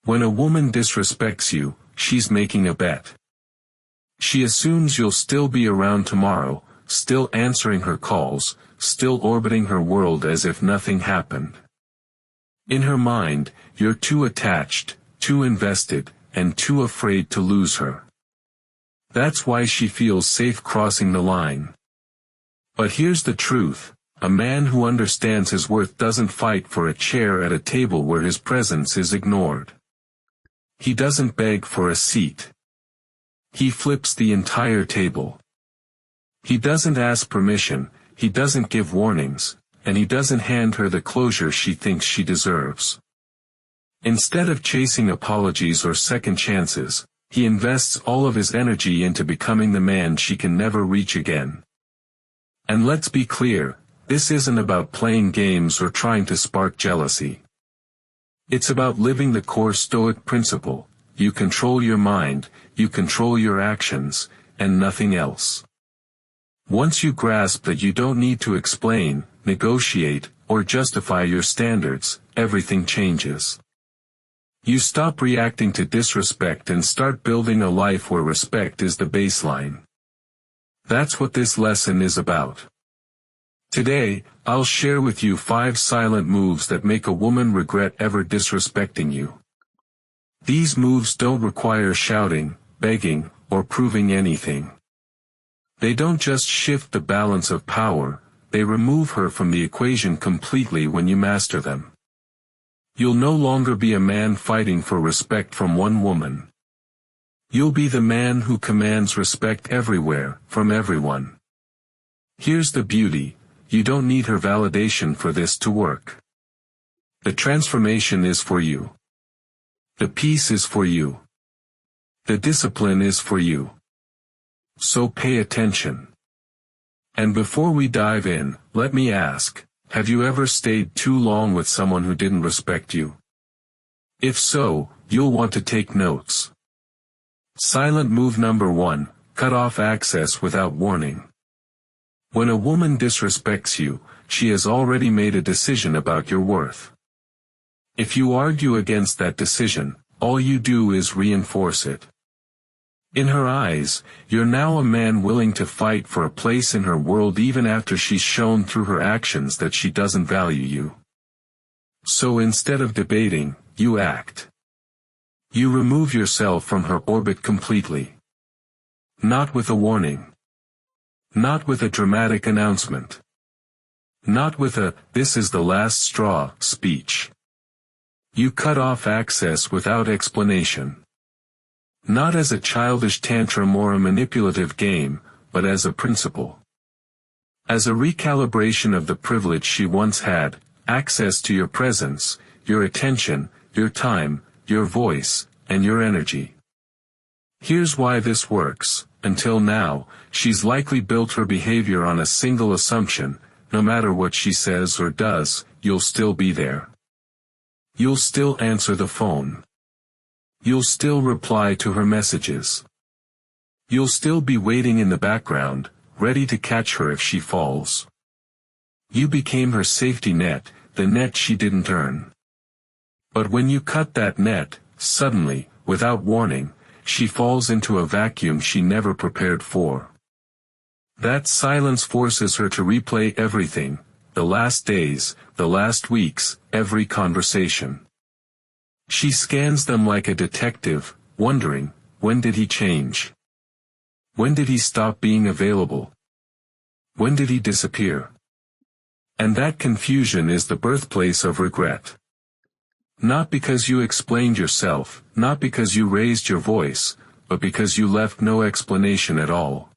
When a woman disrespects you, she's making a bet. She assumes you'll still be around tomorrow, still answering her calls, still orbiting her world as if nothing happened. In her mind, you're too attached, too invested, and too afraid to lose her. That's why she feels safe crossing the line. But here's the truth, a man who understands his worth doesn't fight for a chair at a table where his presence is ignored. He doesn't beg for a seat. He flips the entire table. He doesn't ask permission, he doesn't give warnings, and he doesn't hand her the closure she thinks she deserves. Instead of chasing apologies or second chances, he invests all of his energy into becoming the man she can never reach again. And let's be clear, this isn't about playing games or trying to spark jealousy. It's about living the core Stoic principle: you control your mind, you control your actions, and nothing else. Once you grasp that you don't need to explain, negotiate, or justify your standards, everything changes. You stop reacting to disrespect and start building a life where respect is the baseline. That's what this lesson is about. Today, I'll share with you 5 silent moves that make a woman regret ever disrespecting you. These moves don't require shouting, begging, or proving anything. They don't just shift the balance of power, they remove her from the equation completely when you master them. You'll no longer be a man fighting for respect from one woman. You'll be the man who commands respect everywhere, from everyone. Here's the beauty, you don't need her validation for this to work. The transformation is for you. The peace is for you. The discipline is for you. So pay attention. And before we dive in, let me ask, have you ever stayed too long with someone who didn't respect you? If so, you'll want to take notes. Silent move number 1, cut off access without warning. When a woman disrespects you, she has already made a decision about your worth. If you argue against that decision, all you do is reinforce it. In her eyes, you're now a man willing to fight for a place in her world even after she's shown through her actions that she doesn't value you. So instead of debating, you act. You remove yourself from her orbit completely. Not with a warning. Not with a dramatic announcement. Not with a "this is the last straw" speech. You cut off access without explanation. Not as a childish tantrum or a manipulative game, but as a principle. As a recalibration of the privilege she once had, access to your presence, your attention, your time, your voice, and your energy. Here's why this works. Until now, she's likely built her behavior on a single assumption: no matter what she says or does, you'll still be there. You'll still answer the phone. You'll still reply to her messages. You'll still be waiting in the background, ready to catch her if she falls. You became her safety net, the net she didn't earn. But when you cut that net, suddenly, without warning, she falls into a vacuum she never prepared for. That silence forces her to replay everything: the last days, the last weeks, every conversation. She scans them like a detective, wondering, when did he change? When did he stop being available? When did he disappear? And that confusion is the birthplace of regret. Not because you explained yourself, not because you raised your voice, but because you left no explanation at all.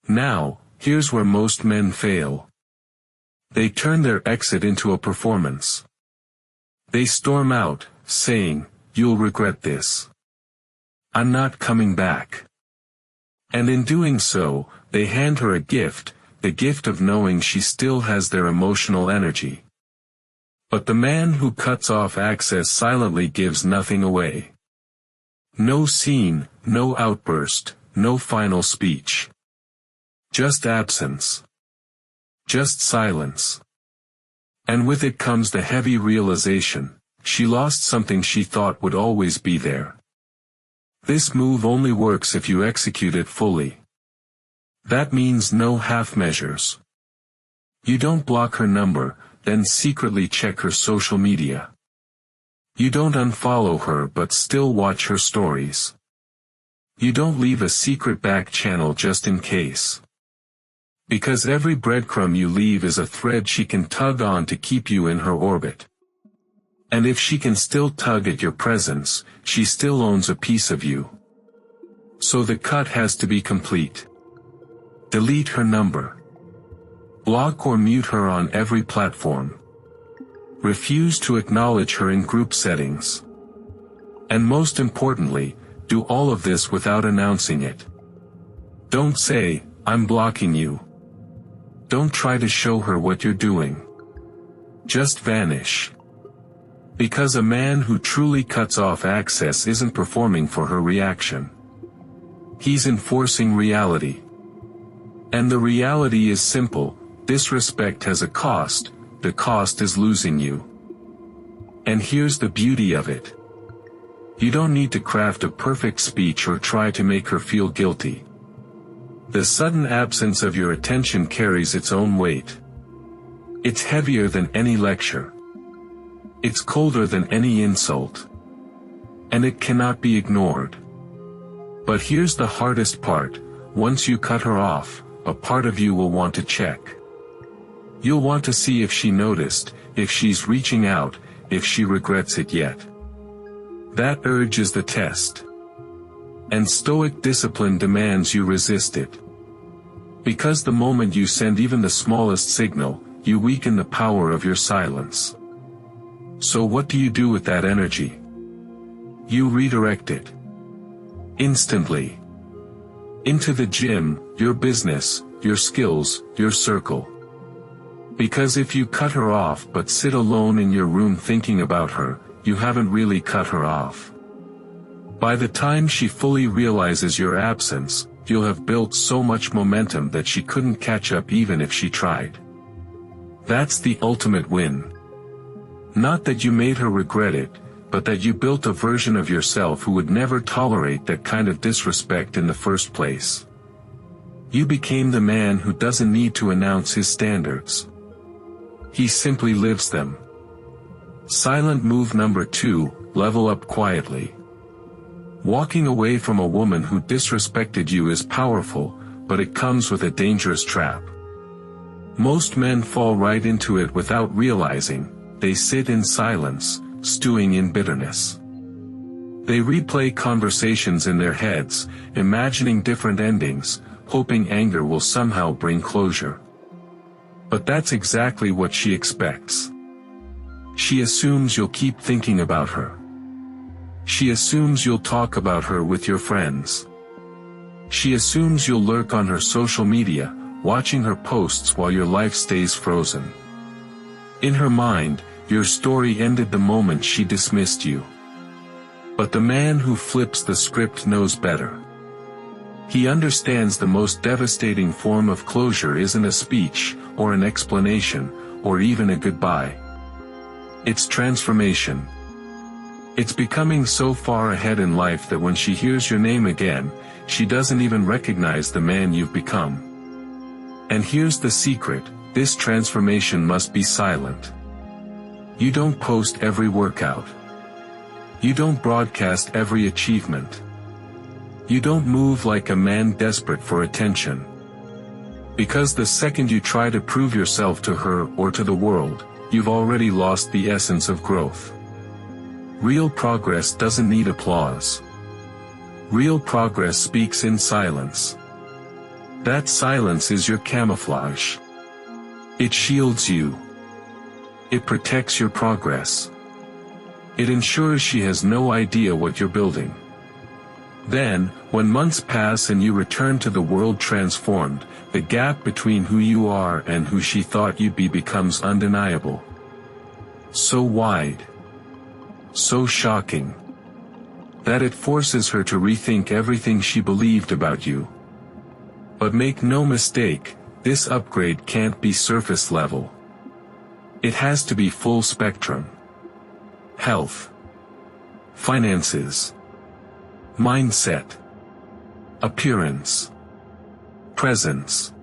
Now, here's where most men fail. They turn their exit into a performance. They storm out, saying, "You'll regret this. I'm not coming back." And in doing so, they hand her a gift, the gift of knowing she still has their emotional energy. But the man who cuts off access silently gives nothing away. No scene, no outburst, no final speech. Just absence. Just silence. And with it comes the heavy realization: She lost something she thought would always be there. This move only works if you execute it fully. That means no half measures. You don't block her number, then secretly check her social media. You don't unfollow her but still watch her stories. You don't leave a secret back channel just in case. Because every breadcrumb you leave is a thread she can tug on to keep you in her orbit. And if she can still tug at your presence, she still owns a piece of you. So the cut has to be complete. Delete her number. Block or mute her on every platform. Refuse to acknowledge her in group settings. And most importantly, do all of this without announcing it. Don't say, "I'm blocking you." Don't try to show her what you're doing. Just vanish. Because a man who truly cuts off access isn't performing for her reaction. He's enforcing reality. And the reality is simple: disrespect has a cost, the cost is losing you. And here's the beauty of it. You don't need to craft a perfect speech or try to make her feel guilty. The sudden absence of your attention carries its own weight. It's heavier than any lecture. It's colder than any insult. And it cannot be ignored. But here's the hardest part: once you cut her off, a part of you will want to check. You'll want to see if she noticed, if she's reaching out, if she regrets it yet. That urge is the test. And Stoic discipline demands you resist it. Because the moment you send even the smallest signal, you weaken the power of your silence. So what do you do with that energy? You redirect it. Instantly. Into the gym, your business, your skills, your circle. Because if you cut her off but sit alone in your room thinking about her, you haven't really cut her off. By the time she fully realizes your absence, you'll have built so much momentum that she couldn't catch up even if she tried. That's the ultimate win. Not that you made her regret it, but that you built a version of yourself who would never tolerate that kind of disrespect in the first place. You became the man who doesn't need to announce his standards. He simply lives them. Silent move number 2, level up quietly. Walking away from a woman who disrespected you is powerful, but it comes with a dangerous trap. Most men fall right into it without realizing. They sit in silence, stewing in bitterness. They replay conversations in their heads, imagining different endings, hoping anger will somehow bring closure. But that's exactly what she expects. She assumes you'll keep thinking about her. She assumes you'll talk about her with your friends. She assumes you'll lurk on her social media, watching her posts while your life stays frozen. In her mind, your story ended the moment she dismissed you. But the man who flips the script knows better. He understands the most devastating form of closure isn't a speech, or an explanation, or even a goodbye. It's transformation. It's becoming so far ahead in life that when she hears your name again, she doesn't even recognize the man you've become. And here's the secret: this transformation must be silent. You don't post every workout. You don't broadcast every achievement. You don't move like a man desperate for attention. Because the second you try to prove yourself to her or to the world, you've already lost the essence of growth. Real progress doesn't need applause. Real progress speaks in silence. That silence is your camouflage. It shields you. It protects your progress. It ensures she has no idea what you're building. Then, when months pass and you return to the world transformed, the gap between who you are and who she thought you'd be becomes undeniable. So wide. So shocking. That it forces her to rethink everything she believed about you. But make no mistake, this upgrade can't be surface level. It has to be full spectrum. health, finances, mindset, appearance, presence.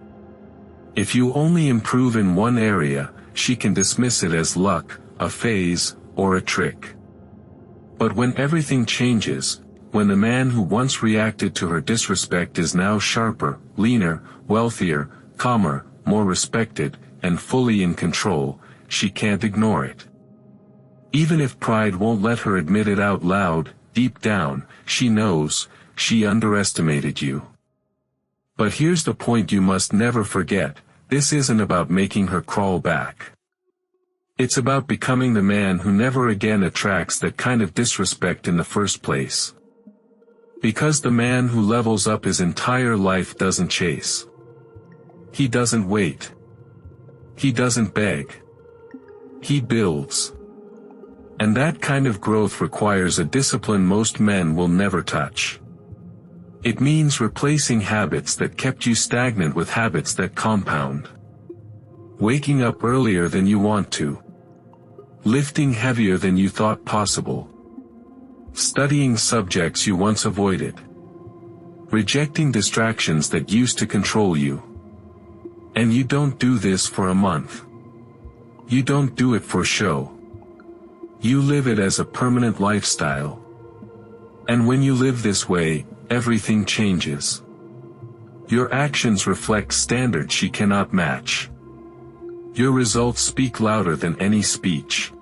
If you only improve in one area, she can dismiss it as luck, a phase, or a trick. But when everything changes, when the man who once reacted to her disrespect is now sharper, leaner, wealthier, calmer, more respected, and fully in control, she can't ignore it. Even if pride won't let her admit it out loud, deep down, she knows, she underestimated you. But here's the point you must never forget, this isn't about making her crawl back. It's about becoming the man who never again attracts that kind of disrespect in the first place. Because the man who levels up his entire life doesn't chase. He doesn't wait. He doesn't beg. He builds. And that kind of growth requires a discipline most men will never touch. It means replacing habits that kept you stagnant with habits that compound. Waking up earlier than you want to. Lifting heavier than you thought possible. Studying subjects you once avoided. Rejecting distractions that used to control you. And you don't do this for a month. You don't do it for show. You live it as a permanent lifestyle. And when you live this way, everything changes. Your actions reflect standards she cannot match. Your results speak louder than any speech.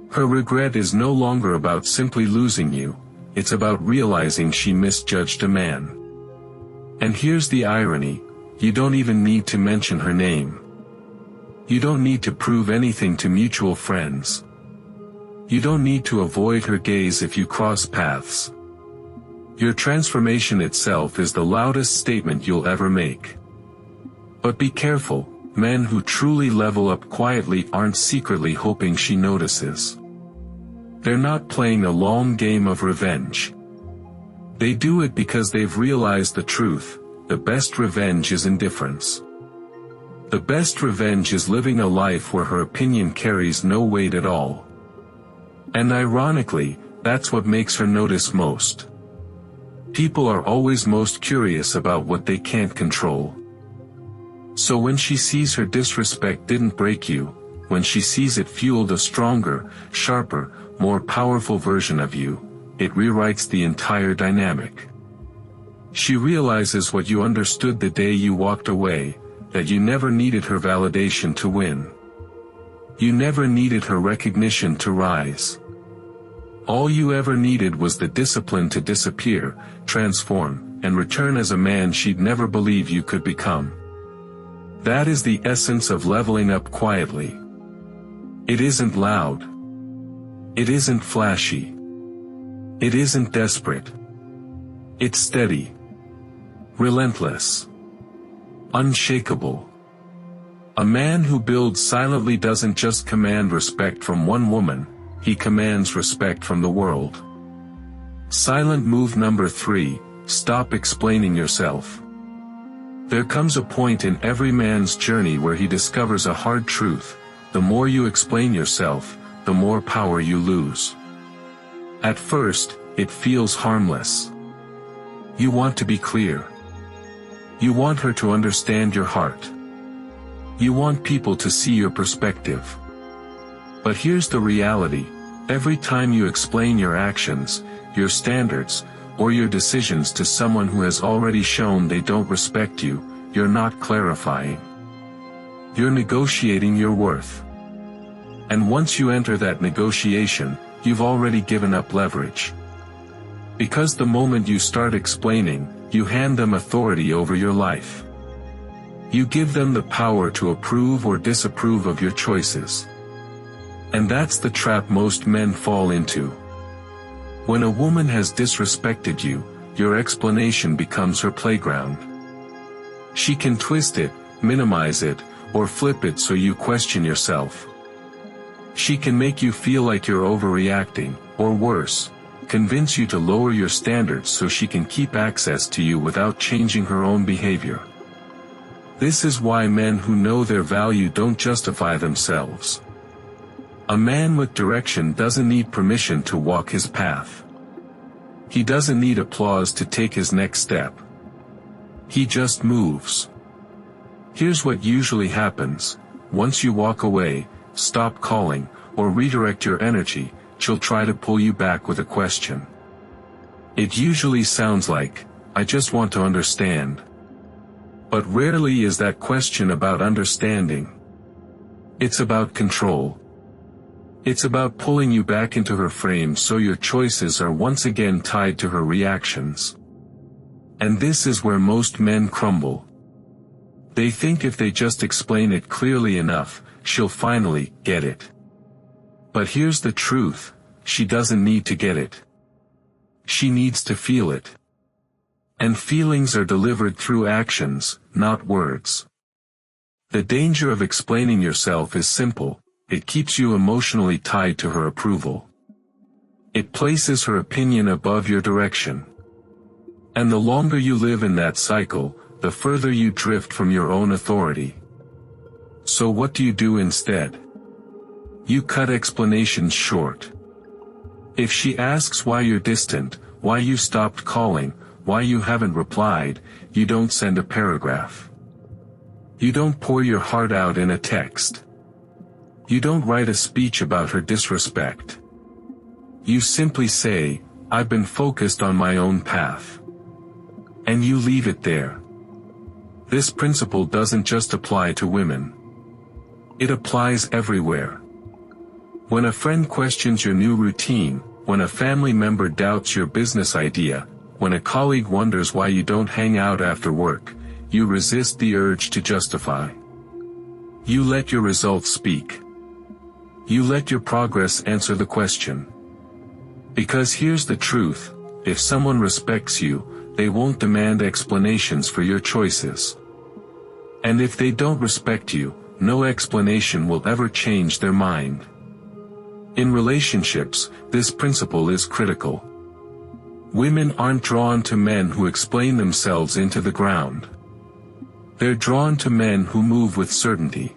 Her regret is no longer about simply losing you, it's about realizing she misjudged a man. And here's the irony, you don't even need to mention her name. You don't need to prove anything to mutual friends. You don't need to avoid her gaze if you cross paths. Your transformation itself is the loudest statement you'll ever make. But be careful, men who truly level up quietly aren't secretly hoping she notices. They're not playing a long game of revenge. They do it because they've realized the truth, the best revenge is indifference. The best revenge is living a life where her opinion carries no weight at all. And ironically, that's what makes her notice most. People are always most curious about what they can't control. So when she sees her disrespect didn't break you, when she sees it fueled a stronger, sharper, more powerful version of you, it rewrites the entire dynamic. She realizes what you understood the day you walked away, that you never needed her validation to win. You never needed her recognition to rise. All you ever needed was the discipline to disappear, transform, and return as a man she'd never believe you could become. That is the essence of leveling up quietly. It isn't loud. It isn't flashy. It isn't desperate. It's steady. Relentless. Unshakable. A man who builds silently doesn't just command respect from one woman, he commands respect from the world. Silent move number 3, stop explaining yourself. There comes a point in every man's journey where he discovers a hard truth: the more you explain yourself, the more power you lose. At first, it feels harmless. You want to be clear. You want her to understand your heart. You want people to see your perspective. But here's the reality: every time you explain your actions, your standards, or your decisions to someone who has already shown they don't respect you, you're not clarifying. You're negotiating your worth. And once you enter that negotiation, you've already given up leverage. Because the moment you start explaining, you hand them authority over your life. You give them the power to approve or disapprove of your choices. And that's the trap most men fall into. When a woman has disrespected you, your explanation becomes her playground. She can twist it, minimize it, or flip it so you question yourself. She can make you feel like you're overreacting, or worse, convince you to lower your standards so she can keep access to you without changing her own behavior. This is why men who know their value don't justify themselves. A man with direction doesn't need permission to walk his path. He doesn't need applause to take his next step. He just moves. Here's what usually happens: once you walk away, stop calling, or redirect your energy, she'll try to pull you back with a question. It usually sounds like, "I just want to understand." But rarely is that question about understanding. It's about control. It's about pulling you back into her frame so your choices are once again tied to her reactions. And this is where most men crumble. They think if they just explain it clearly enough, she'll finally get it. But here's the truth: she doesn't need to get it. She needs to feel it. And feelings are delivered through actions, not words. The danger of explaining yourself is simple: it keeps you emotionally tied to her approval. It places her opinion above your direction. And the longer you live in that cycle, the further you drift from your own authority. So what do you do instead? You cut explanations short. If she asks why you're distant, why you stopped calling, why you haven't replied, you don't send a paragraph. You don't pour your heart out in a text. You don't write a speech about her disrespect. You simply say, "I've been focused on my own path." And you leave it there. This principle doesn't just apply to women. It applies everywhere. When a friend questions your new routine, when a family member doubts your business idea, when a colleague wonders why you don't hang out after work, you resist the urge to justify. You let your results speak. You let your progress answer the question. Because here's the truth: if someone respects you, they won't demand explanations for your choices. And if they don't respect you, no explanation will ever change their mind. In relationships, this principle is critical. Women aren't drawn to men who explain themselves into the ground. They're drawn to men who move with certainty.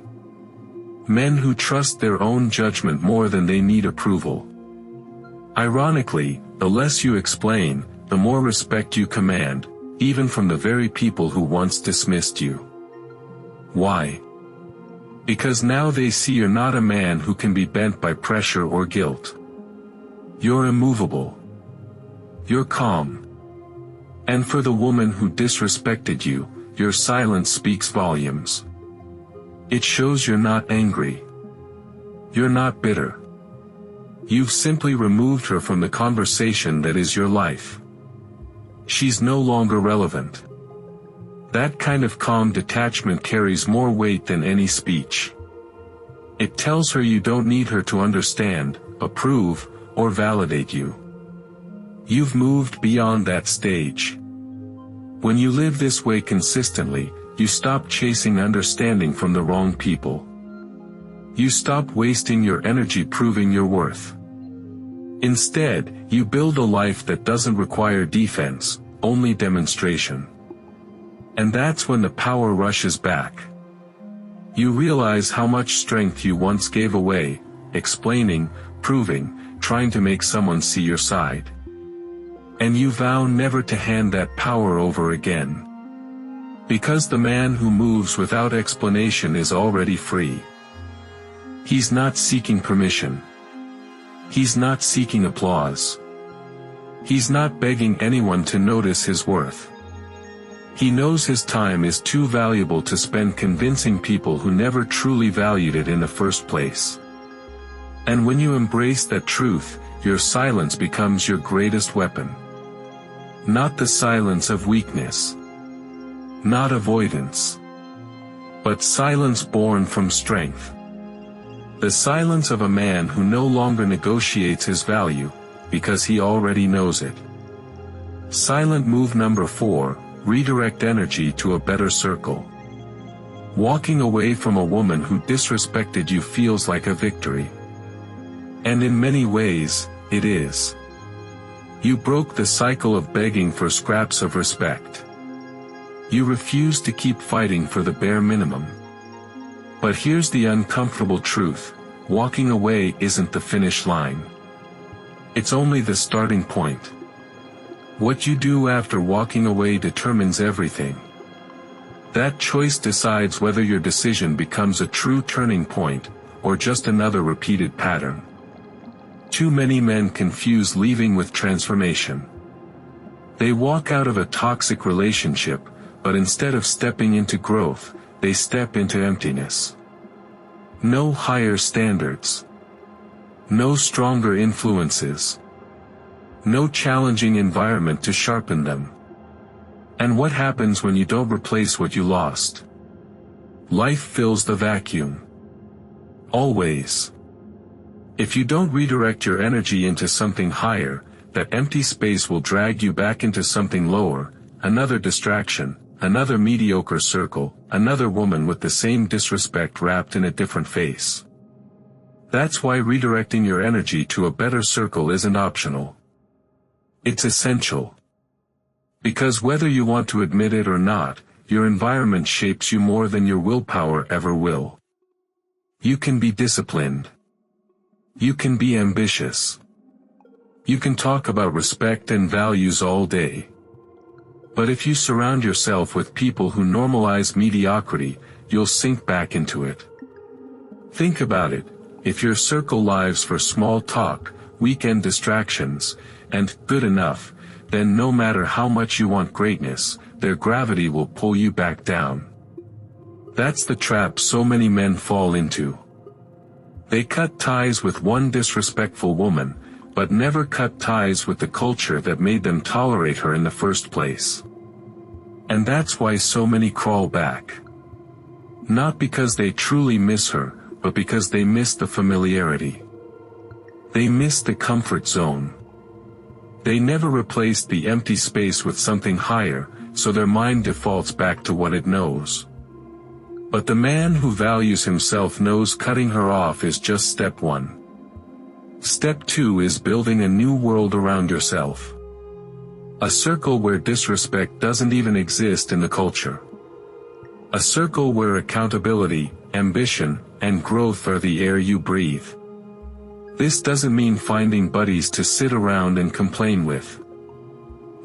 Men who trust their own judgment more than they need approval. Ironically, the less you explain, the more respect you command, even from the very people who once dismissed you. Why? Because now they see you're not a man who can be bent by pressure or guilt. You're immovable. You're calm. And for the woman who disrespected you, your silence speaks volumes. It shows you're not angry. You're not bitter. You've simply removed her from the conversation that is your life. She's no longer relevant. That kind of calm detachment carries more weight than any speech. It tells her you don't need her to understand, approve, or validate you. You've moved beyond that stage. When you live this way consistently, you stop chasing understanding from the wrong people. You stop wasting your energy proving your worth. Instead, you build a life that doesn't require defense, only demonstration. And that's when the power rushes back. You realize how much strength you once gave away, explaining, proving, trying to make someone see your side. And you vow never to hand that power over again. Because the man who moves without explanation is already free. He's not seeking permission. He's not seeking applause. He's not begging anyone to notice his worth. He knows his time is too valuable to spend convincing people who never truly valued it in the first place. And when you embrace that truth, your silence becomes your greatest weapon. Not the silence of weakness. Not avoidance. But silence born from strength. The silence of a man who no longer negotiates his value, because he already knows it. Silent move number 4. Redirect energy to a better circle. Walking away from a woman who disrespected you feels like a victory. And in many ways, it is. You broke the cycle of begging for scraps of respect. You refuse to keep fighting for the bare minimum. But here's the uncomfortable truth: walking away isn't the finish line. It's only the starting point. What you do after walking away determines everything. That choice decides whether your decision becomes a true turning point, or just another repeated pattern. Too many men confuse leaving with transformation. They walk out of a toxic relationship, but instead of stepping into growth, they step into emptiness. No higher standards. No stronger influences. No challenging environment to sharpen them. And what happens when you don't replace what you lost? Life fills the vacuum. Always. If you don't redirect your energy into something higher, that empty space will drag you back into something lower, another distraction, another mediocre circle, another woman with the same disrespect wrapped in a different face. That's why redirecting your energy to a better circle isn't optional. It's essential. Because whether you want to admit it or not, your environment shapes you more than your willpower ever will. You can be disciplined. You can be ambitious. You can talk about respect and values all day. But if you surround yourself with people who normalize mediocrity, you'll sink back into it. Think about it. If your circle lives for small talk, weekend distractions, and good enough, then no matter how much you want greatness, their gravity will pull you back down. That's the trap so many men fall into. They cut ties with one disrespectful woman, but never cut ties with the culture that made them tolerate her in the first place. And that's why so many crawl back. Not because they truly miss her, but because they miss the familiarity. They miss the comfort zone. They never replaced the empty space with something higher, so their mind defaults back to what it knows. But the man who values himself knows cutting her off is just step one. Step two is building a new world around yourself. A circle where disrespect doesn't even exist in the culture. A circle where accountability, ambition, and growth are the air you breathe. This doesn't mean finding buddies to sit around and complain with.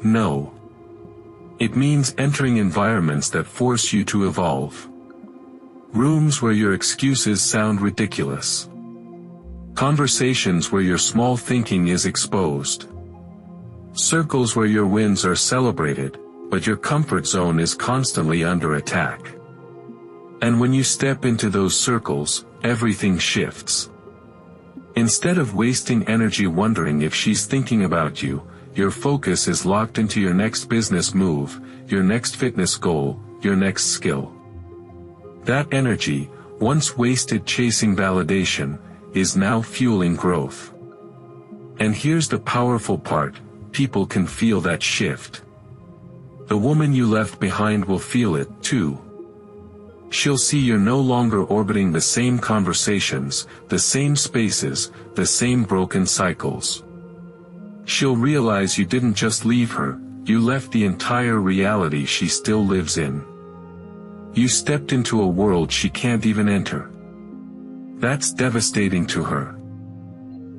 No. It means entering environments that force you to evolve. Rooms where your excuses sound ridiculous. Conversations where your small thinking is exposed. Circles where your wins are celebrated, but your comfort zone is constantly under attack. And when you step into those circles, everything shifts. Instead of wasting energy wondering if she's thinking about you, your focus is locked into your next business move, your next fitness goal, your next skill. That energy, once wasted chasing validation, is now fueling growth. And here's the powerful part, people can feel that shift. The woman you left behind will feel it, too. She'll see you're no longer orbiting the same conversations, the same spaces, the same broken cycles. She'll realize you didn't just leave her, you left the entire reality she still lives in. You stepped into a world she can't even enter. That's devastating to her.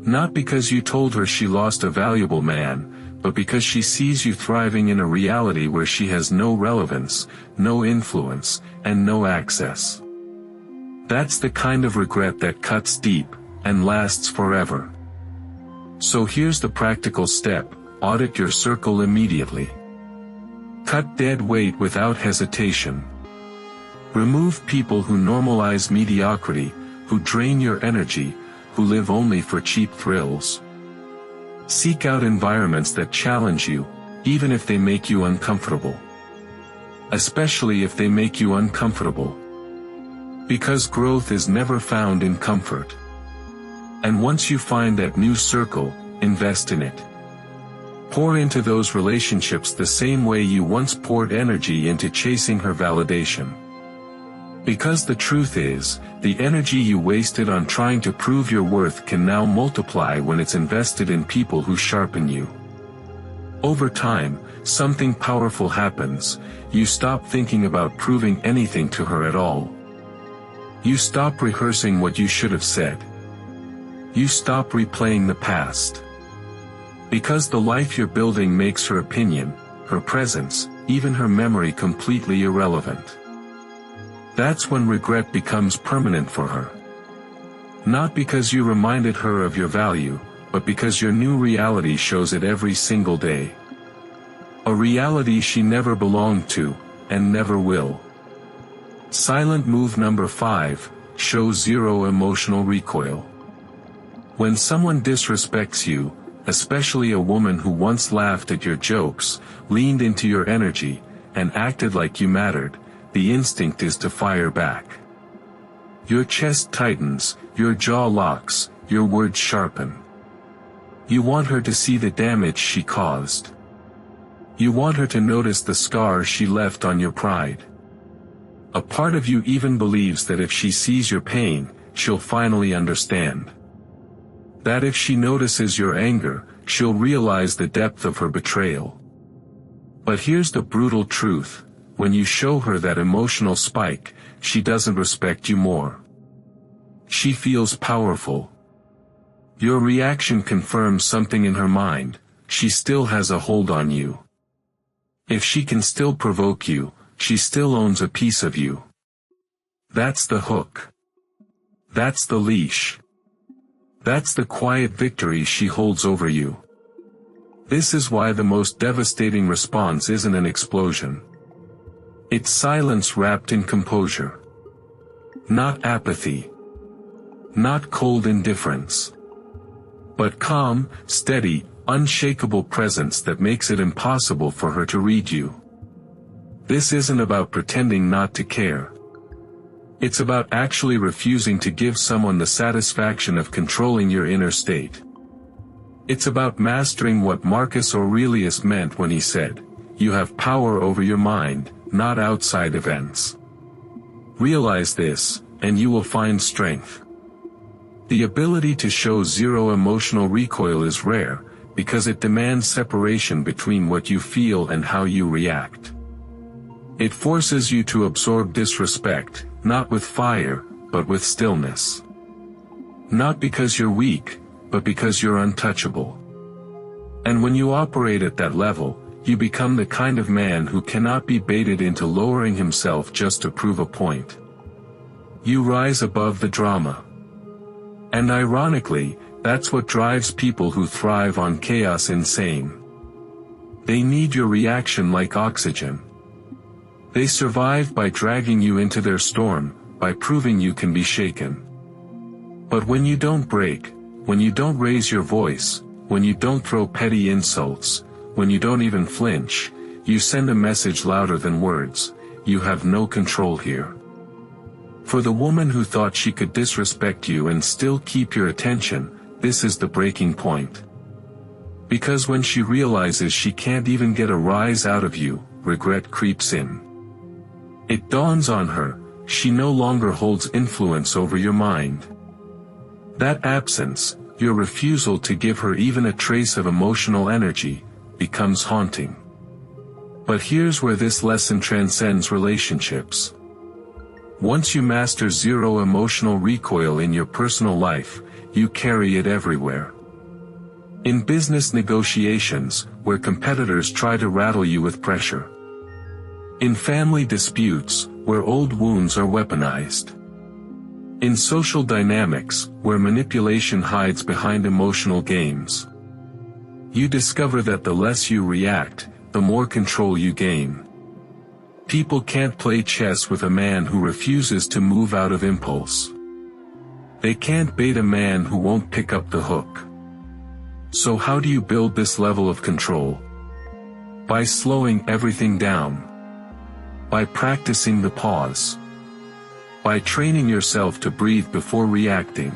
Not because you told her she lost a valuable man, but because she sees you thriving in a reality where she has no relevance, no influence, and no access. That's the kind of regret that cuts deep, and lasts forever. So here's the practical step, audit your circle immediately. Cut dead weight without hesitation. Remove people who normalize mediocrity, who drain your energy, who live only for cheap thrills. Seek out environments that challenge you, even if they make you uncomfortable. Especially if they make you uncomfortable. Because growth is never found in comfort. And once you find that new circle, invest in it. Pour into those relationships the same way you once poured energy into chasing her validation. Because the truth is, the energy you wasted on trying to prove your worth can now multiply when it's invested in people who sharpen you. Over time, something powerful happens. You stop thinking about proving anything to her at all. You stop rehearsing what you should have said. You stop replaying the past. Because the life you're building makes her opinion, her presence, even her memory completely irrelevant. That's when regret becomes permanent for her. Not because you reminded her of your value, but because your new reality shows it every single day. A reality she never belonged to, and never will. Silent move number 5, show zero emotional recoil. When someone disrespects you, especially a woman who once laughed at your jokes, leaned into your energy, and acted like you mattered, the instinct is to fire back. Your chest tightens, your jaw locks, your words sharpen. You want her to see the damage she caused. You want her to notice the scars she left on your pride. A part of you even believes that if she sees your pain, she'll finally understand. That if she notices your anger, she'll realize the depth of her betrayal. But here's the brutal truth: when you show her that emotional spike, she doesn't respect you more. She feels powerful. Your reaction confirms something in her mind: she still has a hold on you. If she can still provoke you, she still owns a piece of you. That's the hook. That's the leash. That's the quiet victory she holds over you. This is why the most devastating response isn't an explosion. It's silence wrapped in composure. Not apathy. Not cold indifference. But calm, steady, unshakable presence that makes it impossible for her to read you. This isn't about pretending not to care. It's about actually refusing to give someone the satisfaction of controlling your inner state. It's about mastering what Marcus Aurelius meant when he said, "You have power over your mind, not outside events." Realize this, and you will find strength. The ability to show zero emotional recoil is rare, because it demands separation between what you feel and how you react. It forces you to absorb disrespect, not with fire, but with stillness. Not because you're weak, but because you're untouchable. And when you operate at that level, you become the kind of man who cannot be baited into lowering himself just to prove a point. You rise above the drama. And ironically, that's what drives people who thrive on chaos insane. They need your reaction like oxygen. They survive by dragging you into their storm, by proving you can be shaken. But when you don't break, when you don't raise your voice, when you don't throw petty insults, when you don't even flinch, you send a message louder than words: you have no control here. For the woman who thought she could disrespect you and still keep your attention, this is the breaking point. Because when she realizes she can't even get a rise out of you, regret creeps in. It dawns on her, she no longer holds influence over your mind. That absence, your refusal to give her even a trace of emotional energy, becomes haunting. But here's where this lesson transcends relationships. Once you master zero emotional recoil in your personal life, you carry it everywhere. In business negotiations, where competitors try to rattle you with pressure. In family disputes, where old wounds are weaponized. In social dynamics, where manipulation hides behind emotional games. You discover that the less you react, the more control you gain. People can't play chess with a man who refuses to move out of impulse. They can't bait a man who won't pick up the hook. So how do you build this level of control? By slowing everything down. By practicing the pause. By training yourself to breathe before reacting.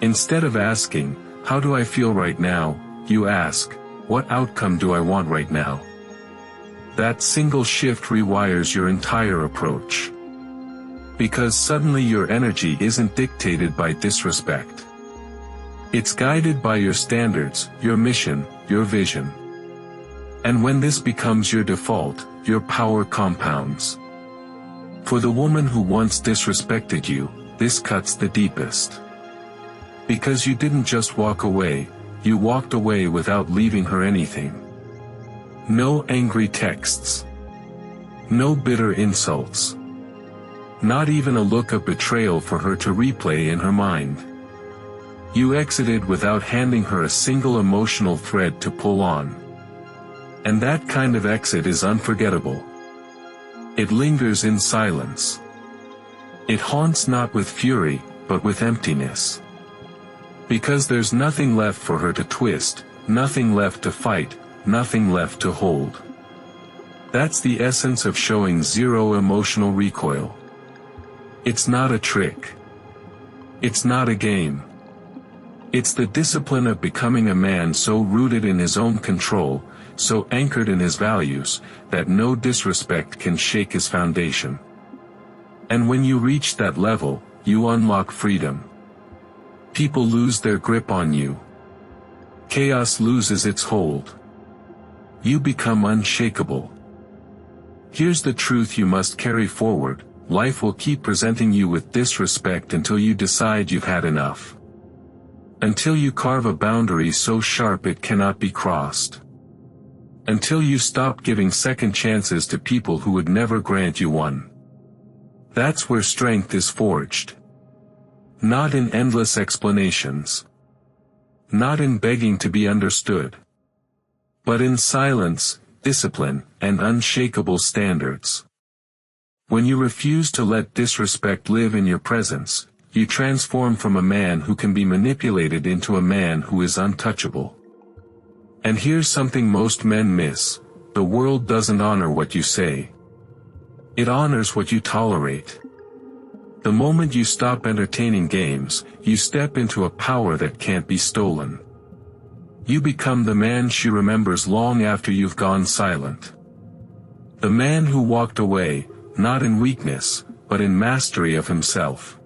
Instead of asking, "How do I feel right now?" you ask, "What outcome do I want right now?" That single shift rewires your entire approach. Because suddenly your energy isn't dictated by disrespect. It's guided by your standards, your mission, your vision. And when this becomes your default, your power compounds. For the woman who once disrespected you, this cuts the deepest. Because you didn't just walk away, you walked away without leaving her anything. No angry texts. No bitter insults. Not even a look of betrayal for her to replay in her mind. You exited without handing her a single emotional thread to pull on. And that kind of exit is unforgettable. It lingers in silence. It haunts not with fury, but with emptiness. Because there's nothing left for her to twist, nothing left to fight, nothing left to hold. That's the essence of showing zero emotional recoil. It's not a trick. It's not a game. It's the discipline of becoming a man so rooted in his own control, so anchored in his values, that no disrespect can shake his foundation. And when you reach that level, you unlock freedom. People lose their grip on you. Chaos loses its hold. You become unshakable. Here's the truth you must carry forward: life will keep presenting you with disrespect until you decide you've had enough. Until you carve a boundary so sharp it cannot be crossed. Until you stop giving second chances to people who would never grant you one. That's where strength is forged. Not in endless explanations. Not in begging to be understood. But in silence, discipline, and unshakable standards. When you refuse to let disrespect live in your presence, you transform from a man who can be manipulated into a man who is untouchable. And here's something most men miss: the world doesn't honor what you say. It honors what you tolerate. The moment you stop entertaining games, you step into a power that can't be stolen. You become the man she remembers long after you've gone silent. The man who walked away, not in weakness, but in mastery of himself.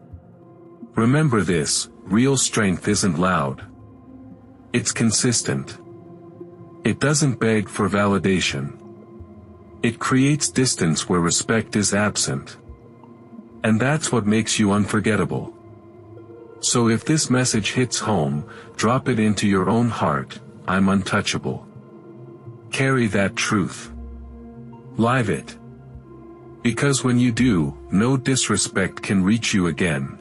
Remember this: real strength isn't loud. It's consistent. It doesn't beg for validation. It creates distance where respect is absent. And that's what makes you unforgettable. So if this message hits home, drop it into your own heart: I'm untouchable. Carry that truth. Live it. Because when you do, no disrespect can reach you again.